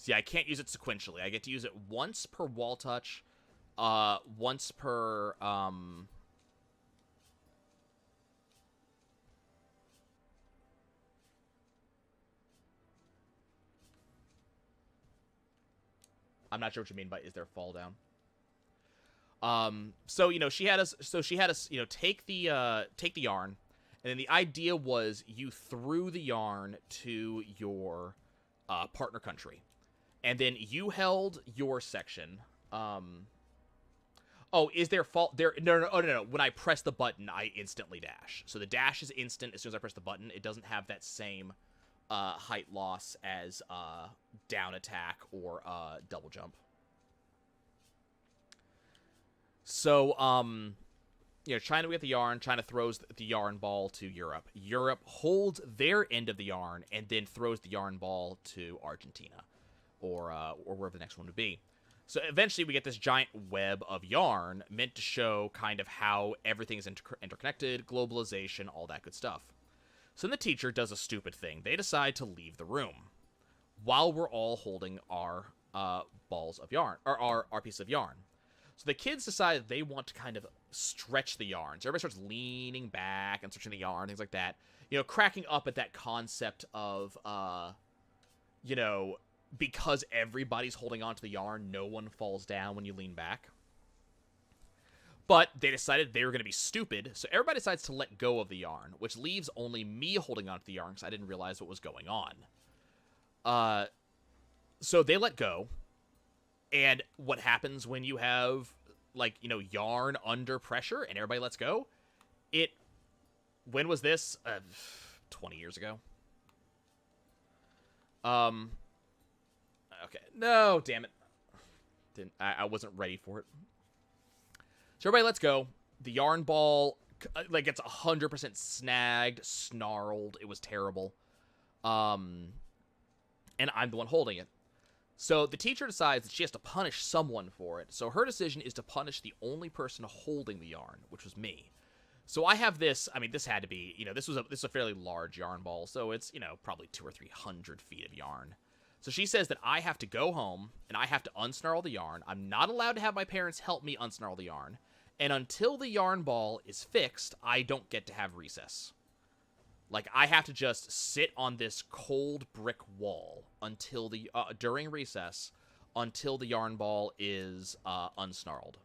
See, I can't use it sequentially. I get to use it once per wall touch, once per, I'm not sure what you mean by is there fall down. So she had us. So she had us. Take the yarn, and then the idea was you threw the yarn to your partner country, and then you held your section. Oh, is there fault there? No, no, oh, no, no. When I press the button, I instantly dash. So the dash is instant as soon as I press the button. It doesn't have that same height loss as down attack or double jump. So, China, we get the yarn. China throws the yarn ball to Europe. Europe holds their end of the yarn and then throws the yarn ball to Argentina, or wherever the next one would be. So eventually we get this giant web of yarn meant to show kind of how everything is interconnected, globalization, all that good stuff. So then the teacher does a stupid thing. They decide to leave the room while we're all holding our balls of yarn, or our piece of yarn. So the kids decide they want to kind of stretch the yarn. So everybody starts leaning back and stretching the yarn, things like that. Cracking up at that concept of, because everybody's holding onto the yarn, no one falls down when you lean back. But they decided they were going to be stupid, so everybody decides to let go of the yarn, which leaves only me holding onto the yarn because I didn't realize what was going on. So they let go. And what happens when you have, yarn under pressure and everybody lets go? When was this? 20 years ago. Okay. No, damn it. I wasn't ready for it. So everybody lets go. The yarn ball, gets 100% snagged, snarled. It was terrible. And I'm the one holding it. So the teacher decides that she has to punish someone for it. So her decision is to punish the only person holding the yarn, which was me. So I have this. I mean, this had to be, this is a fairly large yarn ball. So it's, probably 200 or 300 feet of yarn. So she says that I have to go home and I have to unsnarl the yarn. I'm not allowed to have my parents help me unsnarl the yarn. And until the yarn ball is fixed, I don't get to have recess. I have to just sit on this cold brick wall until during recess, until the yarn ball is unsnarled.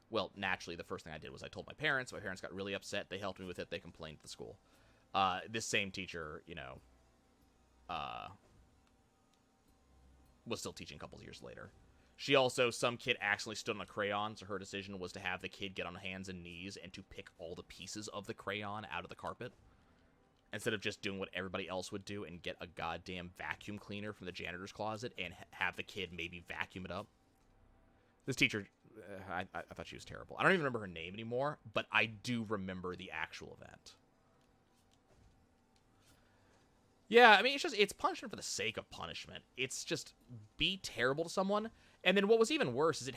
Well, naturally, the first thing I did was I told my parents. My parents got really upset. They helped me with it. They complained to the school. This same teacher, was still teaching a couple of years later. Some kid accidentally stood on a crayon, so her decision was to have the kid get on hands and knees and to pick all the pieces of the crayon out of the carpet. Instead of just doing what everybody else would do and get a goddamn vacuum cleaner from the janitor's closet and have the kid maybe vacuum it up. This teacher, I thought she was terrible. I don't even remember her name anymore, but I do remember the actual event. Yeah, I mean, it's punishment for the sake of punishment. It's just be terrible to someone. And then what was even worse is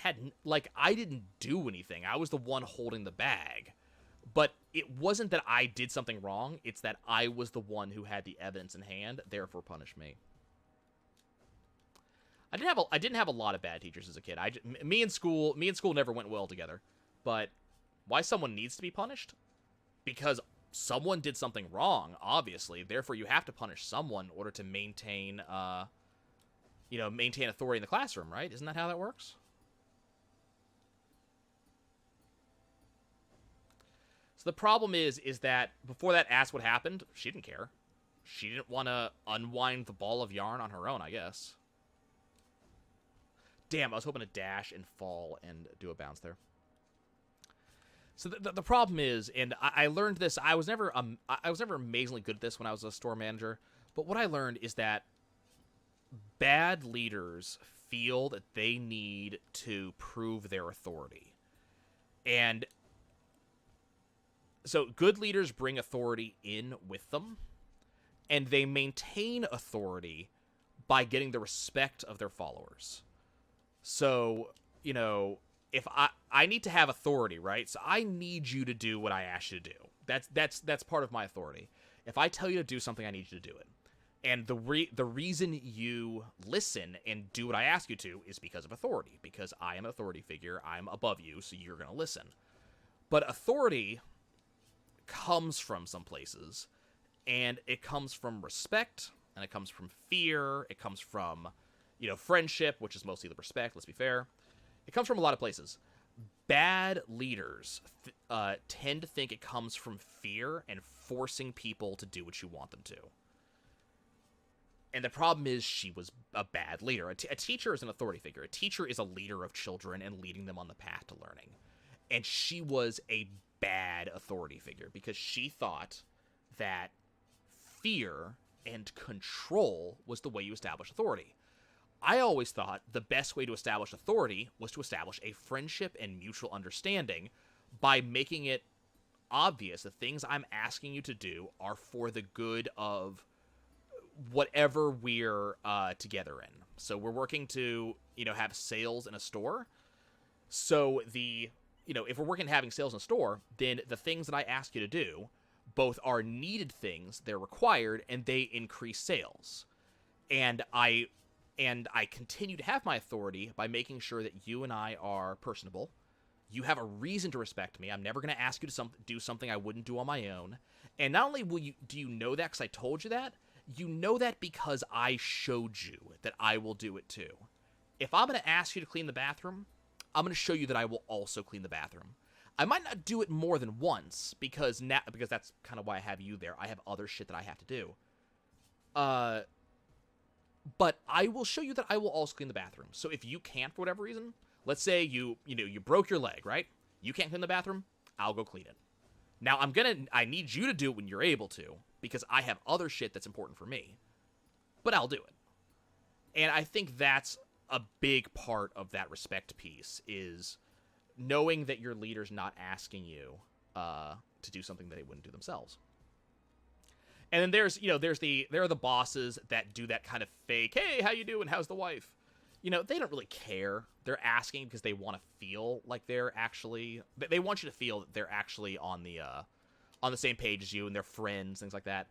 I didn't do anything. I was the one holding the bag. But it wasn't that I did something wrong. It's that I was the one who had the evidence in hand, therefore punish me. I didn't have a lot of bad teachers as a kid. Me and school never went well together. But why someone needs to be punished? Because someone did something wrong, obviously. Therefore, you have to punish someone in order to maintain authority in the classroom, right? Isn't that how that works? So the problem is that before that asked what happened, she didn't care. She didn't want to unwind the ball of yarn on her own, I guess. Damn, I was hoping to dash and fall and do a bounce there. So the problem is, and I learned this. I was never amazingly good at this when I was a store manager. But what I learned is that bad leaders feel that they need to prove their authority, and so good leaders bring authority in with them, and they maintain authority by getting the respect of their followers. So, if I need to have authority, right? So I need you to do what I ask you to do. That's part of my authority. If I tell you to do something, I need you to do it. And the reason you listen and do what I ask you to is because of authority, because I am an authority figure. I'm above you, so you're going to listen. But authority comes from some places, and it comes from respect, and it comes from fear, it comes from, friendship, which is mostly the respect, let's be fair. It comes from a lot of places. Bad leaders tend to think it comes from fear and forcing people to do what you want them to. And the problem is she was a bad leader. A teacher is an authority figure. A teacher is a leader of children and leading them on the path to learning. And she was a bad authority figure because she thought that fear and control was the way you establish authority. I always thought the best way to establish authority was to establish a friendship and mutual understanding by making it obvious the things I'm asking you to do are for the good of whatever we're together in. So we're working to, have sales in a store. So if we're working to having sales in a store, then the things that I ask you to do both are needed things, they're required, and they increase sales. And I continue to have my authority by making sure that you and I are personable. You have a reason to respect me. I'm never going to ask you to do something I wouldn't do on my own. And not only do you know that because I told you that, you know that because I showed you that I will do it too. If I'm going to ask you to clean the bathroom, I'm going to show you that I will also clean the bathroom. I might not do it more than once because that's kind of why I have you there. I have other shit that I have to do. But I will show you that I will also clean the bathroom. So if you can't for whatever reason, let's say you broke your leg, right? You can't clean the bathroom, I'll go clean it. Now I need you to do it when you're able to because I have other shit that's important for me. But I'll do it. And I think that's a big part of that respect piece is knowing that your leader's not asking you to do something that they wouldn't do themselves. And then there are the bosses that do that kind of fake, hey, how you doing? How's the wife? They don't really care. They're asking because they want to feel like they're actually, they want you to feel that they're actually on the same page as you and they're friends, things like that.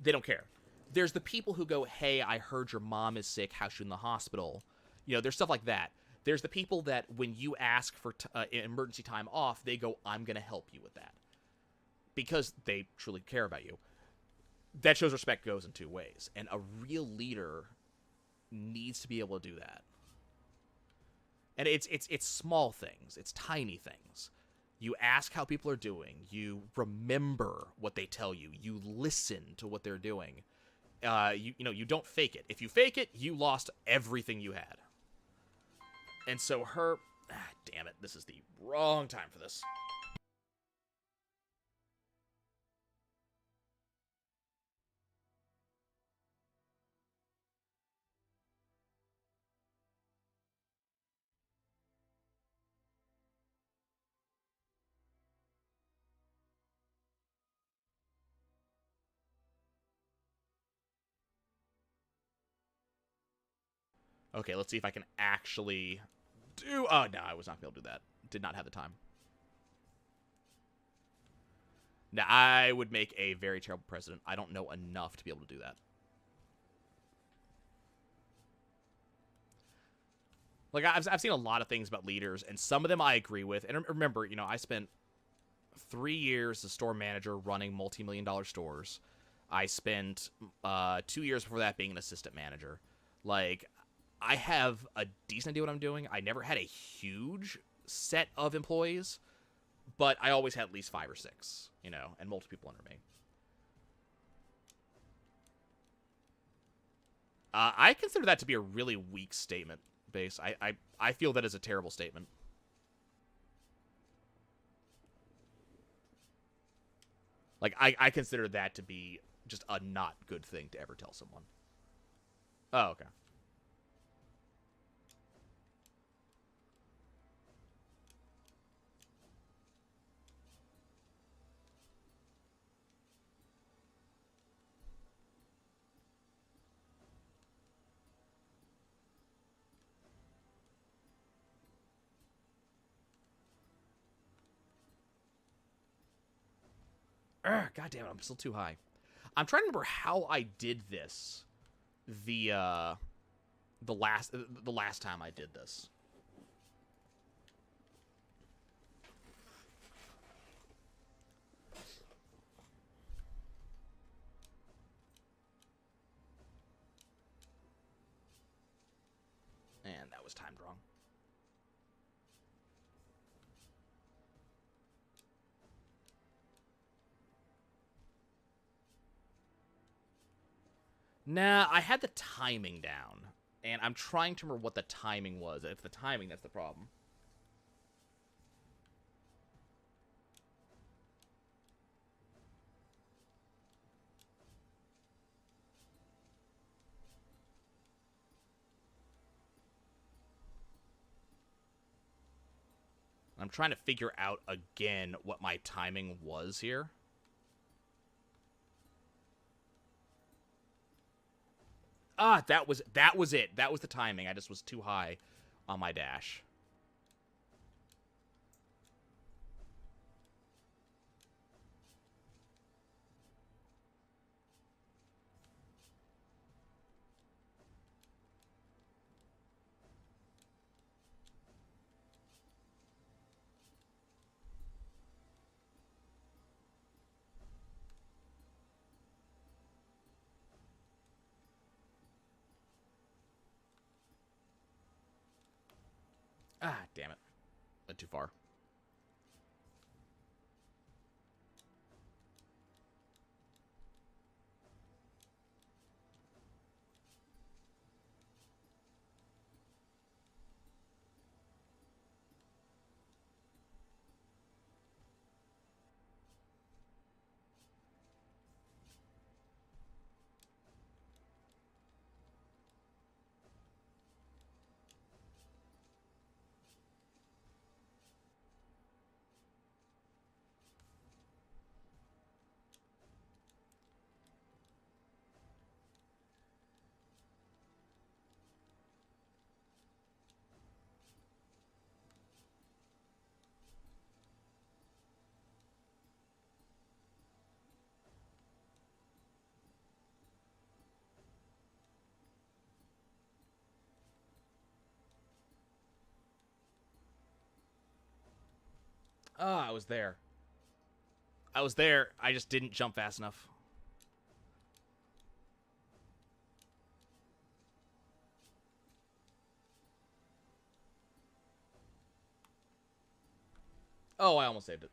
They don't care. There's the people who go, hey, I heard your mom is sick. How's she in the hospital? There's stuff like that. There's the people that when you ask for emergency time off, they go, I'm going to help you with that. Because they truly care about you. That shows respect goes in two ways. And a real leader needs to be able to do that. And it's small things. It's tiny things. You ask how people are doing. You remember what they tell you. You listen to what they're doing. You don't fake it. If you fake it, you lost everything you had. And so damn it, this is the wrong time for this. Okay, let's see if I can actually do... Oh, no, I was not going to be able to do that. Did not have the time. Now, I would make a very terrible president. I don't know enough to be able to do that. Like, I've seen a lot of things about leaders, and some of them I agree with. And remember, I spent 3 years as store manager running multi-million-dollar stores. I spent 2 years before that being an assistant manager. Like, I have a decent idea what I'm doing. I never had a huge set of employees, but I always had at least 5 or 6, and multiple people under me. I consider that to be a really weak statement, Base. I feel that is a terrible statement. Like, I consider that to be just a not good thing to ever tell someone. Oh, okay. God damn it, I'm still too high. I'm trying to remember how I did this. the last time I did this. And that was timed wrong. Nah, I had the timing down. And I'm trying to remember what the timing was. It's the timing that's the problem. I'm trying to figure out again what my timing was here. Ah, that was it. That was the timing. I just was too high on my dash. Ah, damn it. Went too far. Ah, I was there. I was there. I just didn't jump fast enough. Oh, I almost saved it.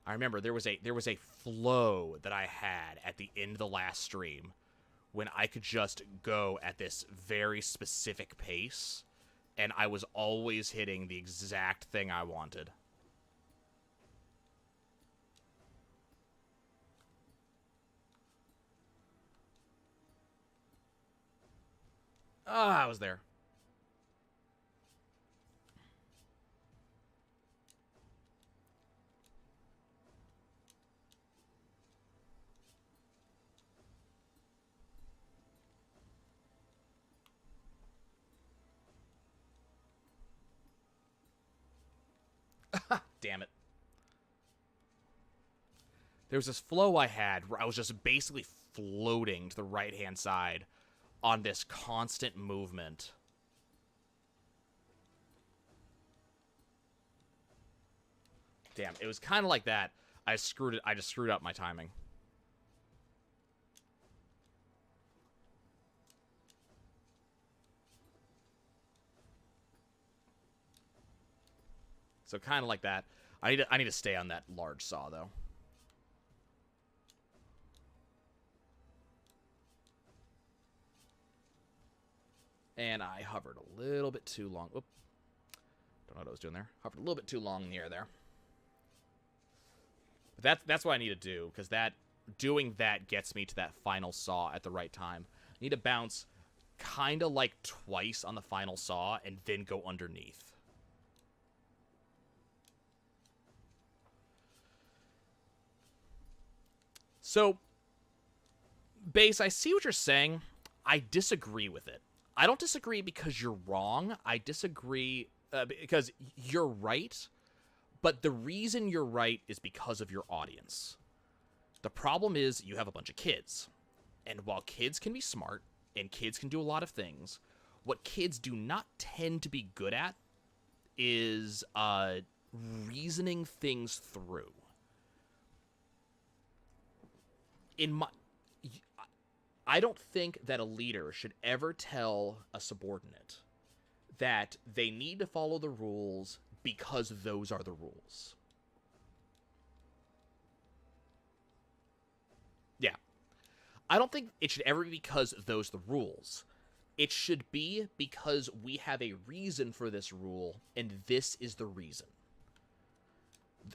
I remember there was a flow that I had at the end of the last stream when I could just go at this very specific pace, and I was always hitting the exact thing I wanted. Ah, I was there. Damn it. There was this flow I had where I was just basically floating to the right-hand side on this constant movement. Damn, it was kind of like that. I just screwed up my timing. So kind of like that. I need to stay on that large saw though. And I hovered a little bit too long. Oop. Don't know what I was doing there. Hovered a little bit too long in the air there. But that's what I need to do, because doing that gets me to that final saw at the right time. I need to bounce kind of like twice on the final saw and then go underneath. So, Base, I see what you're saying. I disagree with it. I don't disagree because you're wrong. I disagree because you're right, but the reason you're right is because of your audience. The problem is you have a bunch of kids. And while kids can be smart and kids can do a lot of things, what kids do not tend to be good at is reasoning things through. I don't think that a leader should ever tell a subordinate that they need to follow the rules because those are the rules. Yeah. I don't think it should ever be because those are the rules. It should be because we have a reason for this rule, and this is the reason.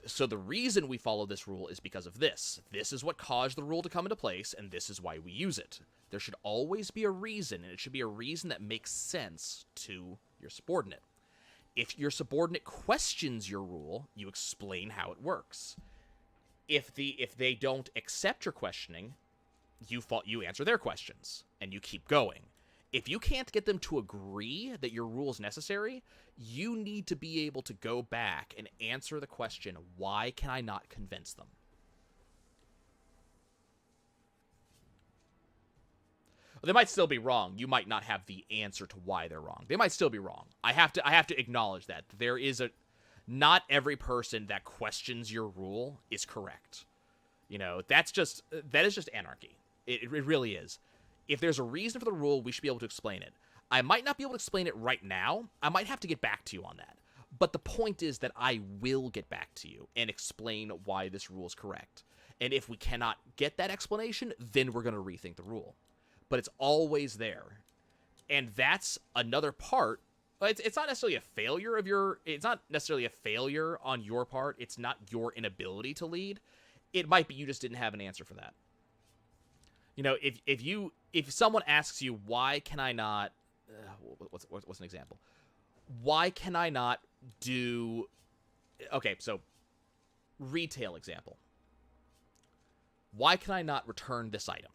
So the reason we follow this rule is because of this. This is what caused the rule to come into place, and this is why we use it. There should always be a reason, and it should be a reason that makes sense to your subordinate. If your subordinate questions your rule, you explain how it works. If they don't accept your questioning, you answer their questions, and you keep going. If you can't get them to agree that your rule is necessary, you need to be able to go back and answer the question, why can I not convince them? Well, they might still be wrong. You might not have the answer to why they're wrong. They might still be wrong. I have to acknowledge that. Not every person that questions your rule is correct. You know, that is just anarchy. It really is. If there's a reason for the rule, we should be able to explain it. I might not be able to explain it right now. I might have to get back to you on that. But the point is that I will get back to you and explain why this rule is correct. And if we cannot get that explanation, then we're going to rethink the rule. But it's always there. And that's another part. It's not necessarily a failure of your... It's not necessarily a failure on your part. It's not your inability to lead. It might be you just didn't have an answer for that. You know, if someone asks you, why can I not... what's an example? Why can I not do... Okay, so retail example. Why can I not return this item?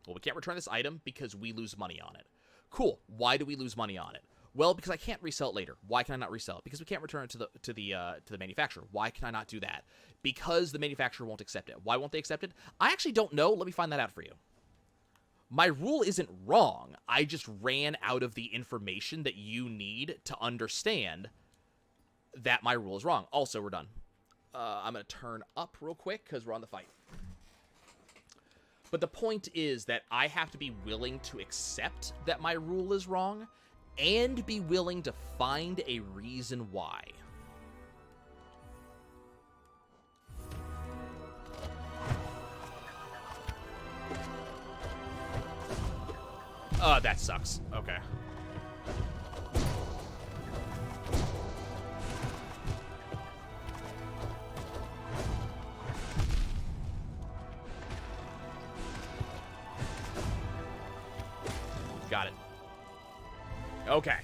Well, we can't return this item because we lose money on it. Cool. Why do we lose money on it? Well, because I can't resell it later. Why can I not resell it? Because we can't return it to the manufacturer. Why can I not do that? Because the manufacturer won't accept it. Why won't they accept it? I actually don't know. Let me find that out for you. My rule isn't wrong. I just ran out of the information that you need to understand that my rule is wrong. Also, we're done. I'm going to turn up real quick because we're on the fight. But the point is that I have to be willing to accept that my rule is wrong and be willing to find a reason why. That sucks. Okay. Got it. Okay.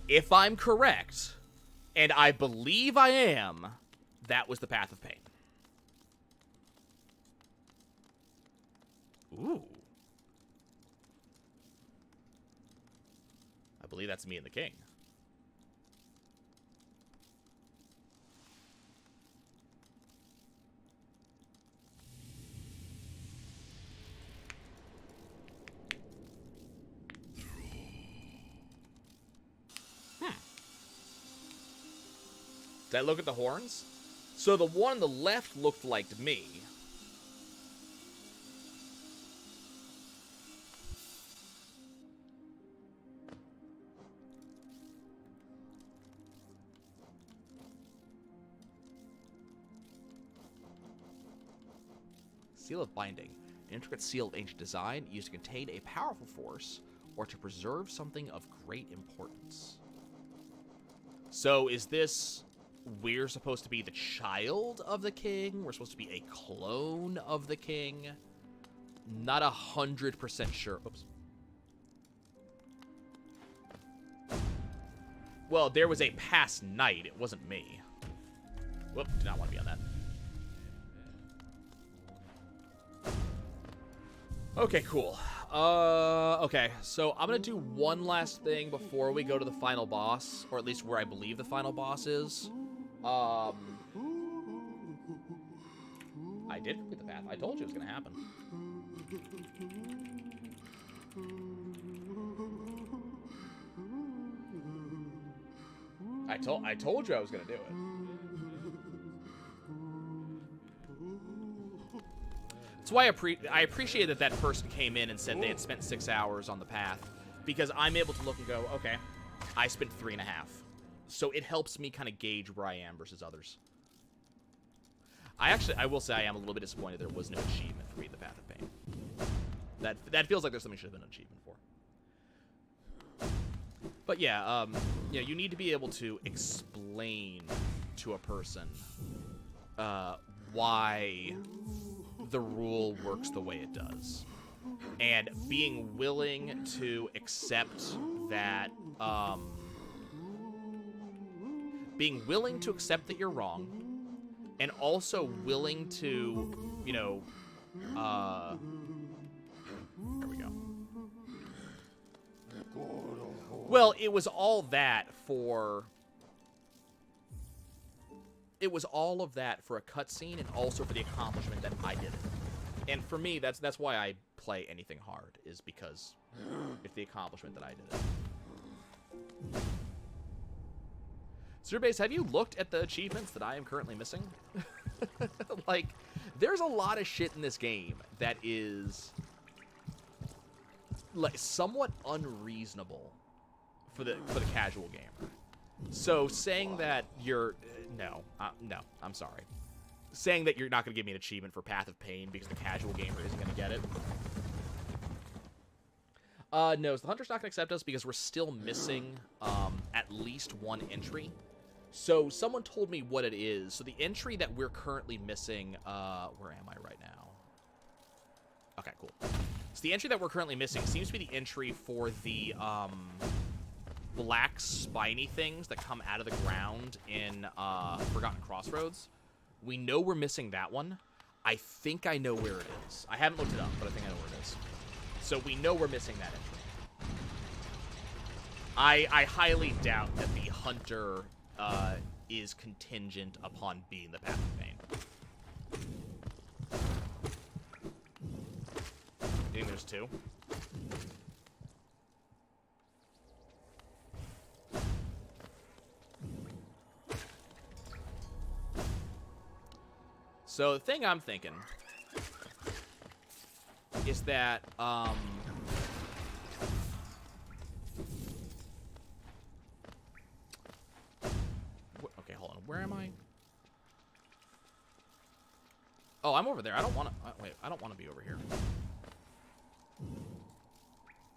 If I'm correct, and I believe I am, that was the path of pain. Ooh. I believe that's me and the king. Did I look at the horns? So the one on the left looked like me. Seal of Binding. An intricate seal of ancient design used to contain a powerful force or to preserve something of great importance. So is this... We're supposed to be the child of the king? We're supposed to be a clone of the king? Not 100% sure. Oops. Well, there was a past night. It wasn't me. Whoop, did not want to be on that. Okay, cool. Okay, so I'm gonna do one last thing before we go to the final boss, or at least where I believe the final boss is. I did complete the path. I told you it was gonna happen. I told you I was gonna do it. That's why I appreciate that that person came in and said they had spent 6 hours on the path, because I'm able to look and go, okay, I spent 3.5. So it helps me kind of gauge where I am versus others. I will say I am a little bit disappointed there was no achievement for Read the Path of Pain. That feels like there's something should have been an achievement for. But yeah, you need to be able to explain to a person why the rule works the way it does, and being willing to accept that, you're wrong, and also willing to, there we go. Well, it was all that for... It was all of that for a cutscene, and also for the accomplishment that I did it. And for me, that's why I play anything hard, is because it's the accomplishment that I did it. Surbase, have you looked at the achievements that I am currently missing? Like, there's a lot of shit in this game that is, like, somewhat unreasonable for the casual gamer. So saying that you're no, I'm sorry. Saying that you're not going to give me an achievement for Path of Pain because the casual gamer isn't going to get it. No, so the Hunter's not going to accept us because we're still missing at least one entry. So someone told me what it is. So the entry that we're currently missing, where am I right now? Okay, cool. So the entry that we're currently missing seems to be the entry for the black spiny things that come out of the ground in Forgotten Crossroads. We know we're missing that one. I think I know where it is. I haven't looked it up, but I think I know where it is. So we know we're missing that entry. I highly doubt that the Hunter is contingent upon being the Path of Pain. You think there's two? So the thing I'm thinking is that, okay, hold on. Where am I? Oh, I'm over there. I don't want to, wait, I don't want to be over here.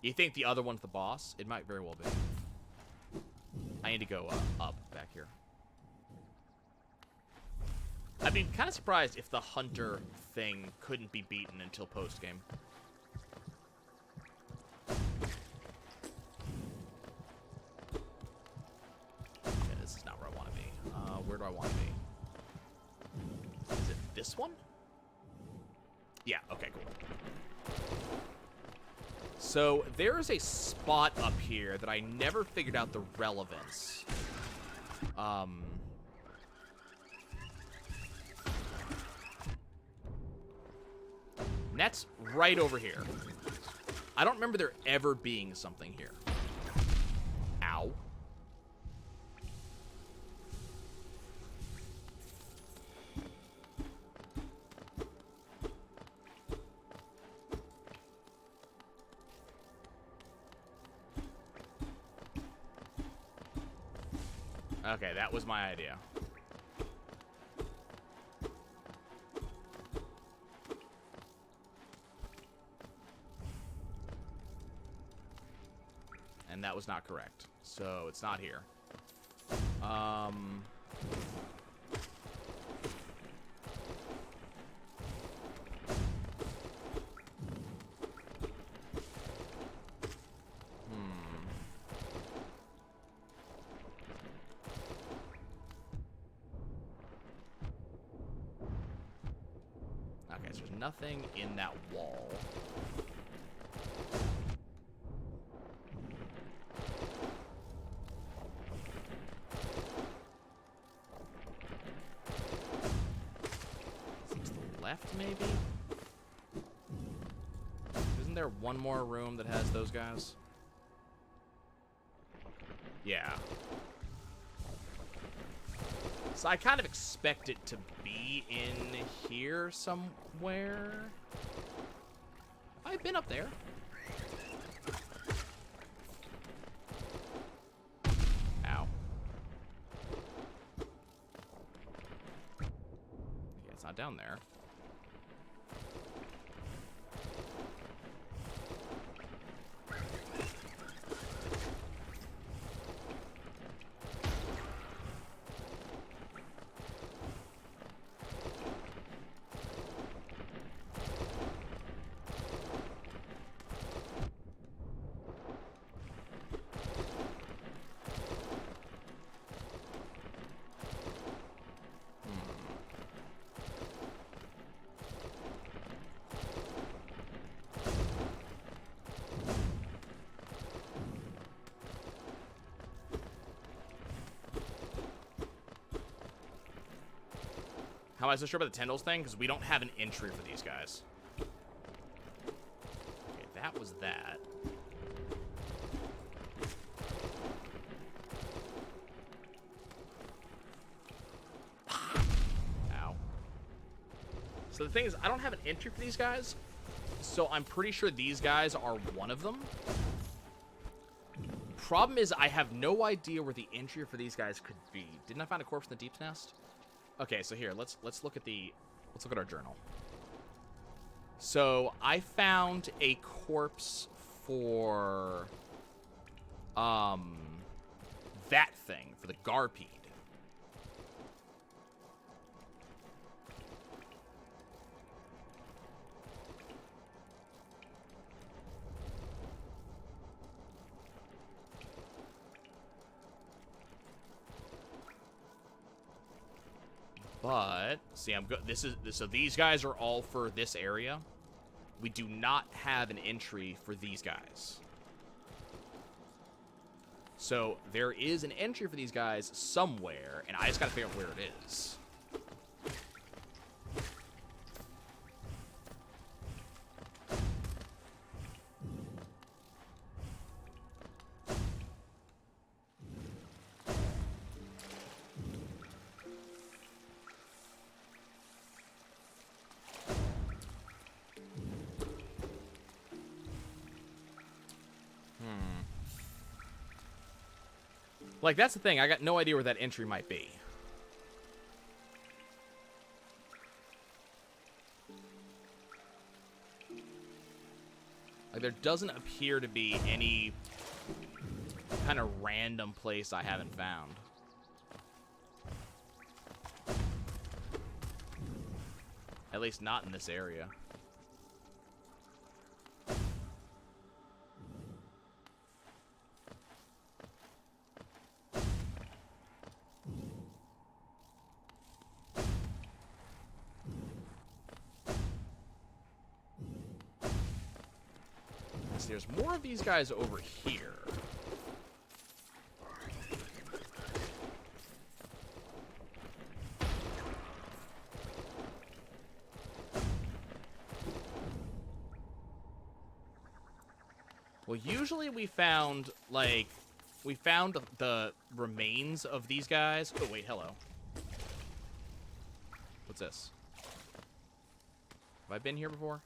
You think the other one's the boss? It might very well be. I need to go up back here. I'd be kind of surprised if the Hunter thing couldn't be beaten until post-game. Okay, this is not where I want to be. Where do I want to be? Is it this one? Yeah, okay, cool. So, there is a spot up here that I never figured out the relevance. And that's right over here. I don't remember there ever being something here. Ow. Okay, that was my idea. And that was not correct. So it's not here. Okay, so there's nothing in that wall. maybe? Isn't there one more room that has those guys? Yeah. So I kind of expect it to be in here somewhere. I've been up there. Ow. Yeah, it's not down there. How am I so sure about the tendrils thing? Because we don't have an entry for these guys. Okay, that was that. Ow. So the thing is, I don't have an entry for these guys, so I'm pretty sure these guys are one of them. Problem is, I have no idea where the entry for these guys could be. Didn't I find a corpse in the deep nest? Okay, so here, let's look at our journal. So I found a corpse for that thing, for the Garpede. But see, I'm good. So these guys are all for this area. We do not have an entry for these guys. So there is an entry for these guys somewhere, and I just gotta figure out where it is. Like, that's the thing. I got no idea where that entry might be. Like, there doesn't appear to be any kind of random place I haven't found. At least not in this area. There's more of these guys over here. Well, usually we found, like, the remains of these guys. Oh, wait, hello. What's this? Have I been here before?